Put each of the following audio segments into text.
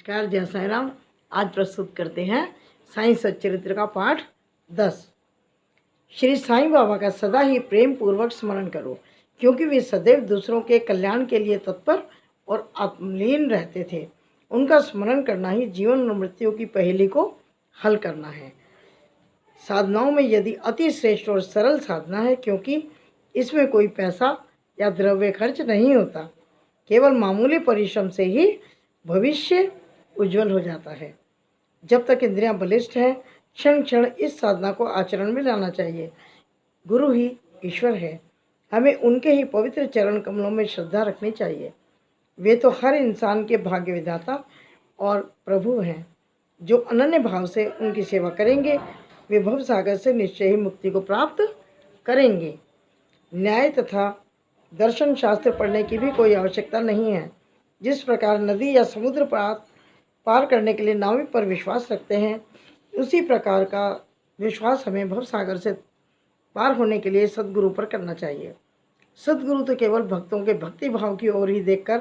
नमस्कार, जय साईं राम। आज प्रस्तुत करते हैं साईं सच्चरित्र का पाठ 10। श्री साईं बाबा का सदा ही प्रेम पूर्वक स्मरण करो, क्योंकि वे सदैव दूसरों के कल्याण के लिए तत्पर और आत्मलीन रहते थे। उनका स्मरण करना ही जीवन और मृत्यु की पहेली को हल करना है। साधनाओं में यदि अति श्रेष्ठ और सरल साधना है, क्योंकि इसमें कोई पैसा या द्रव्य खर्च नहीं होता। केवल मामूली परिश्रम से ही भविष्य उज्जवल हो जाता है। जब तक इंद्रियां बलिष्ठ हैं, क्षण क्षण इस साधना को आचरण में लाना चाहिए। गुरु ही ईश्वर है, हमें उनके ही पवित्र चरण कमलों में श्रद्धा रखनी चाहिए। वे तो हर इंसान के भाग्य विधाता और प्रभु हैं। जो अनन्य भाव से उनकी सेवा करेंगे, वे भव सागर से निश्चय ही मुक्ति को प्राप्त करेंगे। न्याय तथा दर्शन शास्त्र पढ़ने की भी कोई आवश्यकता नहीं है। जिस प्रकार नदी या समुद्र पार करने के लिए नाविक पर विश्वास रखते हैं, उसी प्रकार का विश्वास हमें भव सागर से पार होने के लिए सद्गुरु पर करना चाहिए। सद्गुरु तो केवल भक्तों के भक्ति भाव की ओर ही देखकर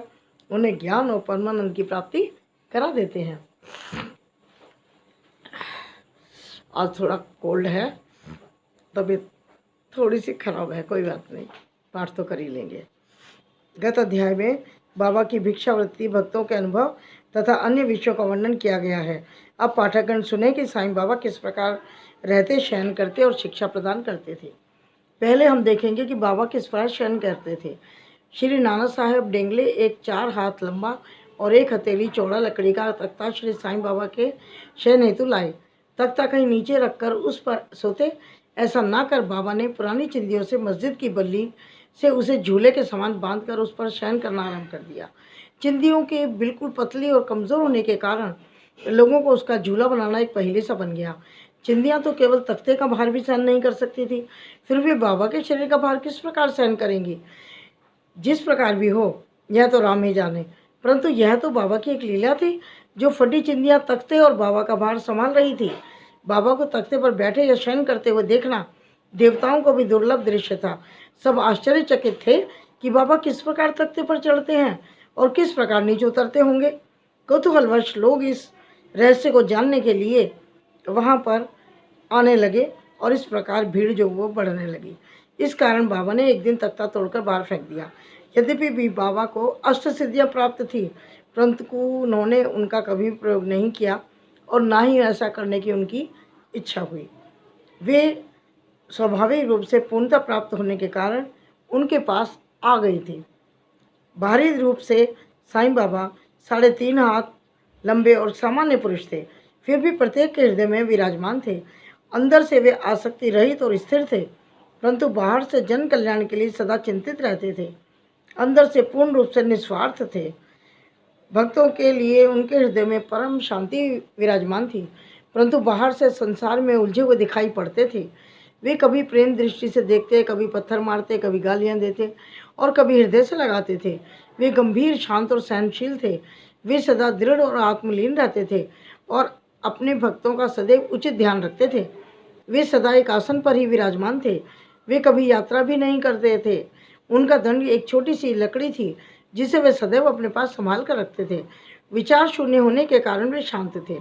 उन्हें ज्ञान और परमानंद की प्राप्ति करा देते हैं। आज थोड़ा कोल्ड है, तबीयत थोड़ी सी खराब है, कोई बात नहीं, पाठ तो कर ही लेंगे। गत अध्याय में बाबा की भिक्षावृत्ति, भक्तों के अनुभव तथा अन्य विषयों का वर्णन किया गया है। अब पाठकगण सुने कि साईं बाबा किस प्रकार रहते, शयन करते और शिक्षा प्रदान करते थे। पहले हम देखेंगे कि बाबा किस प्रकार शयन करते थे। श्री नाना साहेब डेंगले एक 4 हाथ लंबा और 1 हथेली चौड़ा लकड़ी का तख्ता श्री साईं बाबा के शयन हेतु लाए। तख्ता कहीं नीचे रखकर उस पर सोते। ऐसा ना कर बाबा ने पुरानी चिंदियों से मस्जिद की बल्ली से उसे झूले के समान बांधकर उस पर शयन करना आरंभ कर दिया। चिंदियों के बिल्कुल पतली और कमज़ोर होने के कारण लोगों को उसका झूला बनाना एक पहेली सा बन गया। चिंदियाँ तो केवल तख्ते का भार भी सहन नहीं कर सकती थी, फिर वे बाबा के शरीर का भार किस प्रकार सहन करेंगी। जिस प्रकार भी हो, यह तो राम ही जाने, परंतु यह तो बाबा की एक लीला थी। जो फटी चिंदियाँ तख्ते और बाबा का भार संभाल रही थी। बाबा को तख्ते पर बैठे या शयन करते हुए देखना देवताओं को भी दुर्लभ दृश्य था। सब आश्चर्यचकित थे कि बाबा किस प्रकार तख्ते पर चढ़ते हैं और किस प्रकार नीचे उतरते होंगे। कौतूहलवश लोग इस रहस्य को जानने के लिए वहाँ पर आने लगे और इस प्रकार भीड़ जो वो बढ़ने लगी। इस कारण बाबा ने एक दिन तख्ता तोड़कर बाहर फेंक दिया। यद्यपि भी बाबा को अष्ट सिद्धियाँ प्राप्त थी, परंतु उन्होंने उनका कभी प्रयोग नहीं किया और ना ही ऐसा करने की उनकी इच्छा हुई। वे स्वाभाविक रूप से पूर्णता प्राप्त होने के कारण उनके पास आ गई थी। बाहरी रूप से साईं बाबा 3.5 हाथ लंबे और सामान्य पुरुष थे, फिर भी प्रत्येक के हृदय में विराजमान थे। अंदर से वे आसक्ति रहित और स्थिर थे, परंतु बाहर से जन कल्याण के लिए सदा चिंतित रहते थे। अंदर से पूर्ण रूप से निस्वार्थ थे। भक्तों के लिए उनके हृदय में परम शांति विराजमान थी, परंतु बाहर से संसार में उलझे हुए दिखाई पड़ते थे। वे कभी प्रेम दृष्टि से देखते, कभी पत्थर मारते, कभी गालियाँ देते और कभी हृदय से लगाते थे। वे गंभीर, शांत और सहनशील थे। वे सदा दृढ़ और आत्मलीन रहते थे और अपने भक्तों का सदैव उचित ध्यान रखते थे। वे सदा एक आसन पर ही विराजमान थे। वे कभी यात्रा भी नहीं करते थे। उनका दंड एक छोटी सी लकड़ी थी, जिसे वे सदैव अपने पास संभाल कर रखते थे। विचार शून्य होने के कारण वे शांत थे।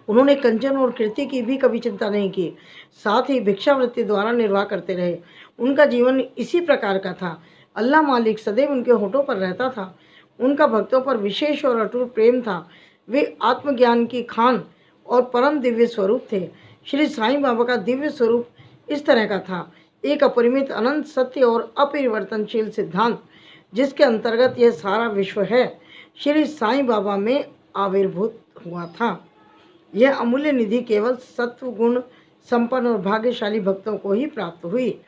उन्होंने कंचन और कीर्ति की भी कभी चिंता नहीं की, साथ ही भिक्षावृत्ति द्वारा निर्वाह करते रहे। उनका जीवन इसी प्रकार का था। अल्लाह मालिक सदैव उनके होठों पर रहता था। उनका भक्तों पर विशेष और अटूट प्रेम था। वे आत्मज्ञान की खान और परम दिव्य स्वरूप थे। श्री साईं बाबा का दिव्य स्वरूप इस तरह का था, एक अपरिमित, अनंत, सत्य और अपरिवर्तनशील सिद्धांत, जिसके अंतर्गत यह सारा विश्व है, श्री साईं बाबा में आविर्भूत हुआ था। यह अमूल्य निधि केवल सत्व गुण संपन्न और भाग्यशाली भक्तों को ही प्राप्त हुई,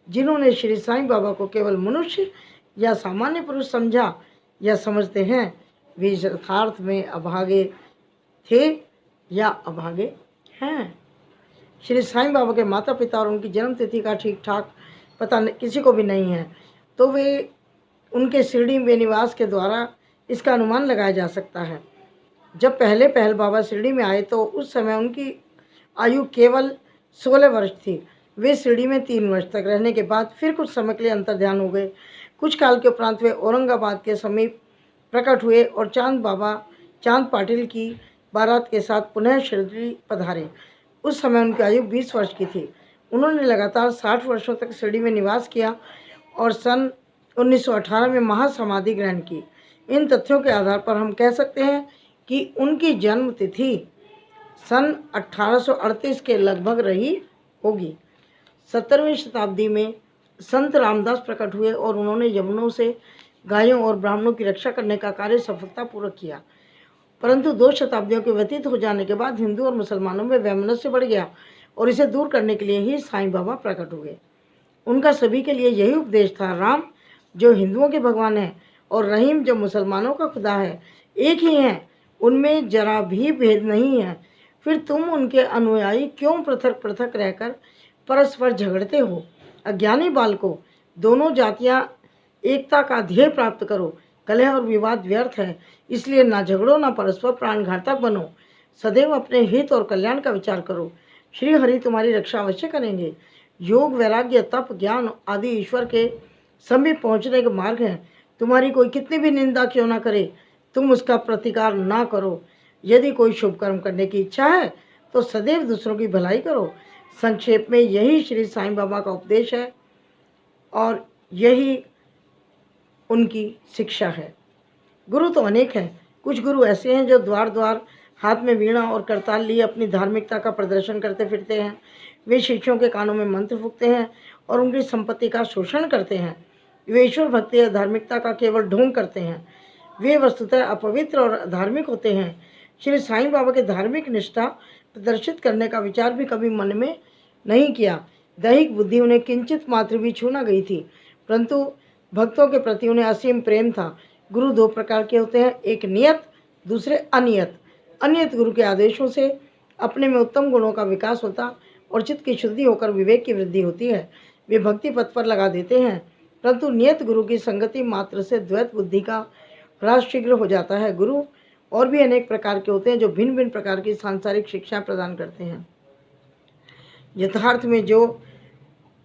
जिन्होंने श्री साईं बाबा को केवल मनुष्य या सामान्य पुरुष समझा या समझते हैं। वे यथार्थ में अभागे थे या अभागे हैं। श्री साईं बाबा के माता पिता और उनकी जन्म तिथि का ठीक ठाक पता किसी को भी नहीं है, तो वे उनके शिरडी में निवास के द्वारा इसका अनुमान लगाया जा सकता है। जब पहल बाबा शिरडी में आए तो उस समय उनकी आयु केवल 16 वर्ष थी। वे शिरडी में 3 वर्ष तक रहने के बाद फिर कुछ समय के लिए अंतर्ध्यान हो गए। कुछ काल के उपरांत वे औरंगाबाद के समीप प्रकट हुए और चांद बाबा चांद पाटिल की बारात के साथ पुनः शिरडी पधारे। उस समय उनकी आयु 20 वर्ष की थी। उन्होंने लगातार 60 वर्षों तक शिरडी में निवास किया और सन 1918 में महासमाधि ग्रहण की। इन तथ्यों के आधार पर हम कह सकते हैं कि उनकी जन्म तिथि सन 1838 के लगभग रही होगी। 17वीं शताब्दी में संत रामदास प्रकट हुए और उन्होंने यमुनों से गायों और ब्राह्मणों की रक्षा करने का कार्य सफलतापूर्वक किया। परंतु 2 शताब्दियों के व्यतीत हो जाने के बाद हिंदू और मुसलमानों में वैमनस्य बढ़ गया और इसे दूर करने के लिए ही साईं बाबा प्रकट हुए। उनका सभी के लिए यही उपदेश था, राम जो हिंदुओं के भगवान हैं और रहीम जो मुसलमानों का खुदा है, एक ही हैं, उनमें जरा भी भेद नहीं है। फिर तुम उनके अनुयायी क्यों पृथक पृथक रहकर परस्पर झगड़ते हो? अज्ञानी बालकों, दोनों जातियां एकता का ध्येय प्राप्त करो। कलह और विवाद व्यर्थ है, इसलिए ना झगड़ो, ना परस्पर प्राणघातक बनो। सदैव अपने हित और कल्याण का विचार करो। श्री हरि तुम्हारी रक्षा अवश्य करेंगे। योग, वैराग्य, तप, ज्ञान आदि ईश्वर के समीप पहुँचने के मार्ग हैं। तुम्हारी कोई कितनी भी निंदा क्यों ना करे, तुम उसका प्रतिकार ना करो। यदि कोई शुभ कर्म करने की इच्छा है तो सदैव दूसरों की भलाई करो। संक्षेप में यही श्री साईं बाबा का उपदेश है और यही उनकी शिक्षा है। गुरु तो अनेक हैं। कुछ गुरु ऐसे हैं जो द्वार द्वार हाथ में वीणा और करताल लिए अपनी धार्मिकता का प्रदर्शन करते फिरते हैं। वे शिष्यों के कानों में मंत्र फूंकते हैं और उनकी संपत्ति का शोषण करते हैं। वे ईश्वर भक्ति या धार्मिकता का केवल ढोंग करते हैं। वे वस्तुतः अपवित्र और अधार्मिक होते हैं। श्री साईं बाबा के धार्मिक निष्ठा प्रदर्शित करने का विचार भी कभी मन में नहीं किया। दैहिक बुद्धि उन्हें किंचित मात्र भी छू न गई थी, परंतु भक्तों के प्रति उन्हें असीम प्रेम था। गुरु 2 प्रकार के होते हैं, एक नियत, दूसरे अनियत। अनियत गुरु के आदेशों से अपने में उत्तम गुणों का विकास होता और चित्त की शुद्धि होकर विवेक की वृद्धि होती है। वे भक्ति पथ पर लगा देते हैं, परंतु नियत गुरु की संगति मात्र से द्वैत बुद्धि का ह्रास शीघ्र हो जाता है। गुरु और भी अनेक प्रकार के होते हैं जो भिन्न भिन्न प्रकार की सांसारिक शिक्षाएं प्रदान करते हैं। यथार्थ में जो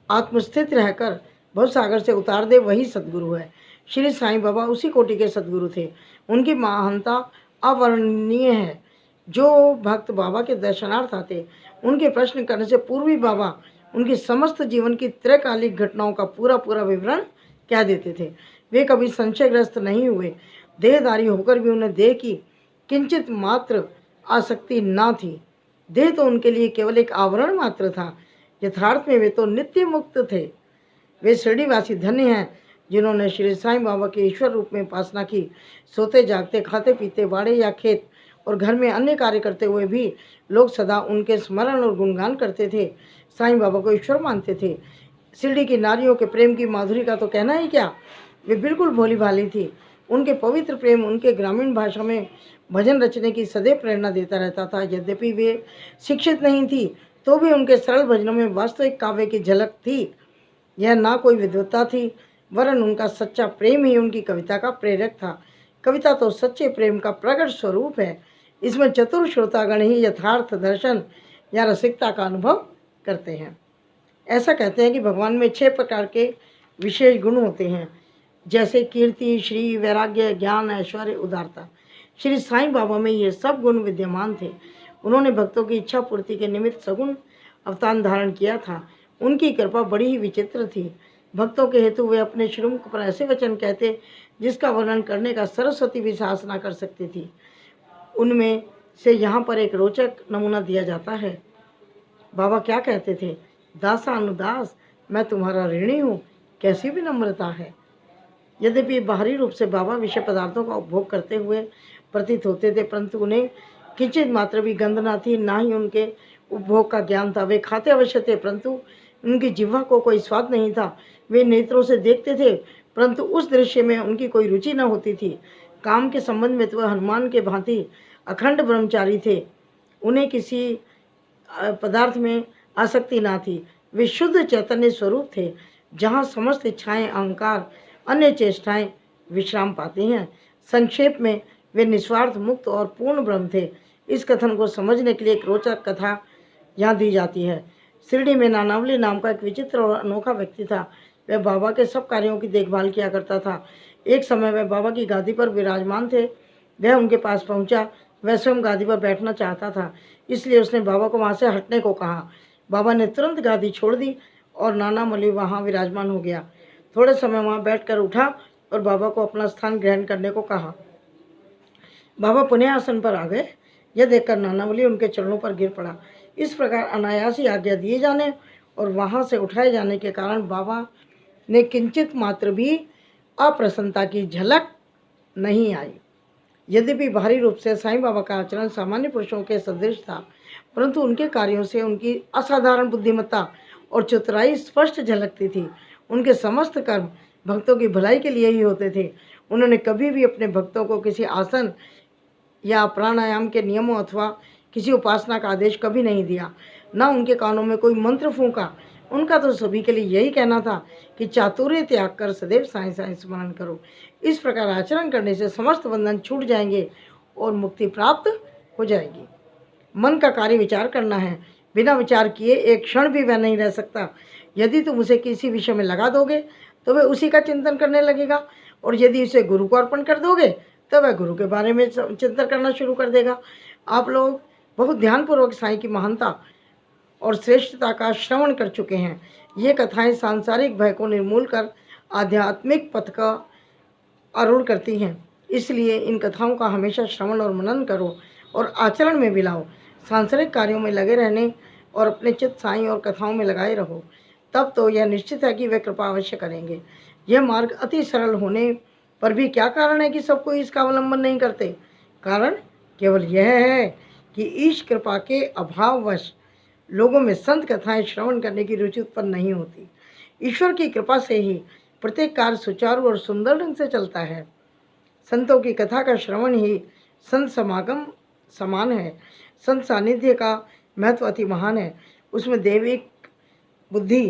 आत्मस्थित रहकर भवसागर से उतार दे वही सद्गुरु है। श्री साईं बाबा उसी कोटि के सद्गुरु थे। उनकी महानता अवर्णनीय है। जो भक्त बाबा के दर्शनार्थ आते, उनके प्रश्न करने से पूर्व ही बाबा उनकी समस्त जीवन की त्रैकालिक घटनाओं का पूरा पूरा विवरण कह देते थे। वे कभी संशयग्रस्त नहीं हुए। देहधारी होकर भी उन्हें देह की किंचित मात्र आसक्ति ना थी। देह तो उनके लिए केवल एक आवरण मात्र था। यथार्थ में वे तो नित्य मुक्त थे। वे शिरडीवासी धन्य हैं जिन्होंने श्री साईं बाबा के ईश्वर रूप में उपासना की। सोते जागते, खाते पीते, बाड़े या खेत और घर में अन्य कार्य करते हुए भी लोग सदा उनके स्मरण और गुणगान करते थे। साईं बाबा को ईश्वर मानते थे। शिरडी की नारियों के प्रेम की माधुरी का तो कहना ही क्या, वे बिल्कुल भोली भाली थी। उनके पवित्र प्रेम उनके ग्रामीण भाषा में भजन रचने की सदैव प्रेरणा देता रहता था। यद्यपि वे शिक्षित नहीं थी तो भी उनके सरल भजनों में वास्तविक काव्य की झलक थी। यह ना कोई विद्वत्ता थी, वरन उनका सच्चा प्रेम ही उनकी कविता का प्रेरक था। कविता तो सच्चे प्रेम का प्रकट स्वरूप है। इसमें चतुर श्रोतागण ही यथार्थ दर्शन या रसिकता का अनुभव करते हैं। ऐसा कहते हैं कि भगवान में 6 प्रकार के विशेष गुण होते हैं, जैसे कीर्ति, श्री, वैराग्य, ज्ञान, ऐश्वर्य, उदारता। श्री साईं बाबा में ये सब गुण विद्यमान थे। उन्होंने भक्तों की इच्छा पूर्ति के निमित्त सगुण अवतार धारण किया था। उनकी कृपा बड़ी ही विचित्र थी। भक्तों के हेतु वे अपने श्रीमुख पर ऐसे वचन कहते जिसका वर्णन करने का सरस्वती भी साहस न कर सकती थी। उनमें से यहाँ पर एक रोचक नमूना दिया जाता है। बाबा क्या कहते थे? दासा अनुदास, मैं तुम्हारा ऋणी हूँ, कैसी भी नम्रता है। यद्यपि बाहरी रूप से बाबा विषय पदार्थों का उपभोग करते हुए प्रतीत होते थे, परंतु उन्हें किंचित मात्र भी गंध न थी, ना ही उनके उपभोग का ज्ञान था। वे खाते अवश्य थे, परंतु उनकी जिह्वा को कोई स्वाद नहीं था। वे नेत्रों से देखते थे, परंतु उस दृश्य में उनकी कोई रुचि न होती थी। काम के संबंध में तो वह हनुमान के भांति अखंड ब्रह्मचारी थे। उन्हें किसी पदार्थ में आसक्ति ना थी। वे शुद्ध चैतन्य स्वरूप थे, जहाँ समस्त इच्छाएं, अहंकार, अन्य चेष्टाएं विश्राम पाती हैं। संक्षेप में वे निस्वार्थ, मुक्त और पूर्ण ब्रह्म थे। इस कथन को समझने के लिए एक रोचक कथा यहाँ दी जाती है। शिरडी में नानावली नाम का एक विचित्र और अनोखा व्यक्ति था। वह बाबा के सब कार्यों की देखभाल किया करता था। एक समय वह बाबा की गादी पर विराजमान थे। वह उनके पास पहुंचा। वह स्वयं गादी पर बैठना चाहता था, इसलिए उसने बाबा को वहाँ से हटने को कहा। बाबा ने तुरंत गादी छोड़ दी और नाना मौलवी वहाँ विराजमान हो गया। थोड़े समय वहाँ बैठकर उठा और बाबा को अपना स्थान ग्रहण करने को कहा। बाबा पुनः आसन पर आ गए। यह देखकर नाना मौलवी उनके चरणों पर गिर पड़ा। इस प्रकार अनायास ही आज्ञा दिए जाने और वहाँ से उठाए जाने के कारण बाबा ने किंचित मात्र भी अप्रसन्नता की झलक नहीं आई। यद्यपि बाहरी रूप से साईं बाबा का आचरण सामान्य पुरुषों के सदृश था, परंतु उनके कार्यों से उनकी असाधारण बुद्धिमत्ता और चतुराई स्पष्ट झलकती थी। उनके समस्त कर्म भक्तों की भलाई के लिए ही होते थे। उन्होंने कभी भी अपने भक्तों को किसी आसन या प्राणायाम के नियमों अथवा किसी उपासना का आदेश कभी नहीं दिया, न उनके कानों में कोई मंत्र फूंका। उनका तो सभी के लिए यही कहना था कि चातुर्य त्याग कर सदैव साईं साईं स्मरण करो। इस प्रकार आचरण करने से समस्त बंधन छूट जाएंगे और मुक्ति प्राप्त हो जाएगी। मन का कार्य विचार करना है, बिना विचार किए एक क्षण भी वह नहीं रह सकता। यदि तुम उसे किसी विषय में लगा दोगे तो वह उसी का चिंतन करने लगेगा, और यदि उसे गुरु को अर्पण कर दोगे तो वह गुरु के बारे में चिंतन करना शुरू कर देगा। आप लोग बहुत ध्यानपूर्वक साईं की महानता और श्रेष्ठता का श्रवण कर चुके हैं। ये कथाएं सांसारिक भय को निर्मूल कर आध्यात्मिक पथ का आरूढ़ करती हैं। इसलिए इन कथाओं का हमेशा श्रवण और मनन करो और आचरण में भी लाओ। सांसारिक कार्यों में लगे रहने और अपने चित्त साईं और कथाओं में लगाए रहो, तब तो यह निश्चित है कि वे कृपा अवश्य करेंगे। यह मार्ग अति सरल होने पर भी क्या कारण है कि सब कोई इसका अवलंबन नहीं करते? कारण केवल यह है कि ईश कृपा के अभाववश लोगों में संत कथाएं श्रवण करने की रुचि उत्पन्न नहीं होती। ईश्वर की कृपा से ही प्रत्येक कार्य सुचारू और सुंदर ढंग से चलता है। संतों की कथा का श्रवण ही संत समागम समान है। संत सानिध्य का महत्व अति महान है। उसमें दैविक बुद्धि,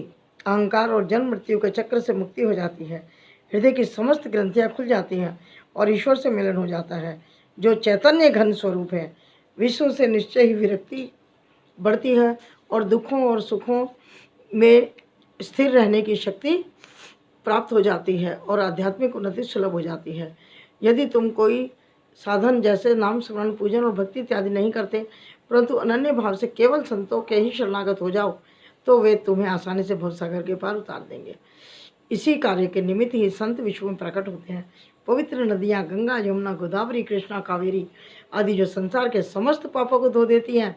अहंकार और जन्म मृत्यु के चक्र से मुक्ति हो जाती है। हृदय की समस्त ग्रंथियाँ खुल जाती हैं और ईश्वर से मिलन हो जाता है, जो चैतन्य घन स्वरूप है। विश्व से निश्चय ही विरक्ति बढ़ती है और दुखों और सुखों में स्थिर रहने की शक्ति प्राप्त हो जाती है और आध्यात्मिक उन्नति सुलभ हो जाती है। यदि तुम कोई साधन जैसे नाम स्मरण, पूजन और भक्ति इत्यादि नहीं करते, परंतु अनन्य भाव से केवल संतों के ही शरणागत हो जाओ, तो वे तुम्हें आसानी से भवसागर के पार उतार देंगे। इसी कार्य के निमित्त ही संत विश्व में प्रकट होते हैं। पवित्र नदियाँ गंगा, यमुना, गोदावरी, कृष्णा, कावेरी आदि जो संसार के समस्त पापों को धो देती हैं,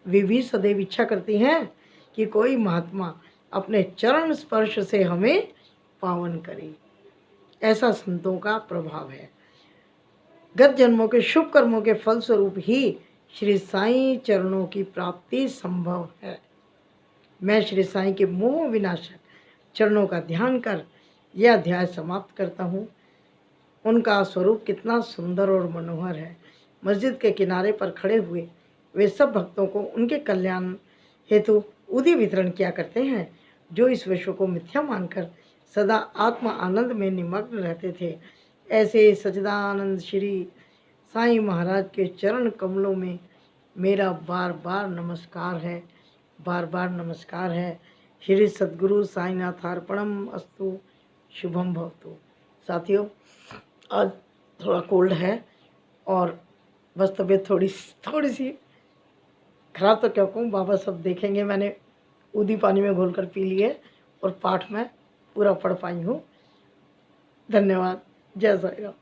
वे भी सदैव इच्छा करती हैं कि कोई महात्मा अपने चरण स्पर्श से हमें पावन करे। ऐसा संतों का प्रभाव है। गत जन्मों के शुभ कर्मों के फलस्वरूप ही श्री साईं चरणों की प्राप्ति संभव है। मैं श्री साईं के मोह विनाशक चरणों का ध्यान कर यह अध्याय समाप्त करता हूँ। उनका स्वरूप कितना सुंदर और मनोहर है। मस्जिद के किनारे पर खड़े हुए वे सब भक्तों को उनके कल्याण हेतु उदी वितरण किया करते हैं, जो इस विश्व को मिथ्या मानकर सदा आत्मा आनंद में निमग्न रहते थे। ऐसे सच्चिदानंद श्री साईं महाराज के चरण कमलों में मेरा बार बार नमस्कार है, बार बार नमस्कार है। श्री सद्गुरु साईनाथार्पणम अस्तु, शुभम भवतु। साथियों, आज थोड़ा कोल्ड है और बस तबीयत थोड़ी सी खराब, तो क्या कहूँ, बाबा सब देखेंगे। मैंने उदी पानी में घोलकर पी लिए और पाठ में पूरा पढ़ पाई हूँ। धन्यवाद। जय साईं राम।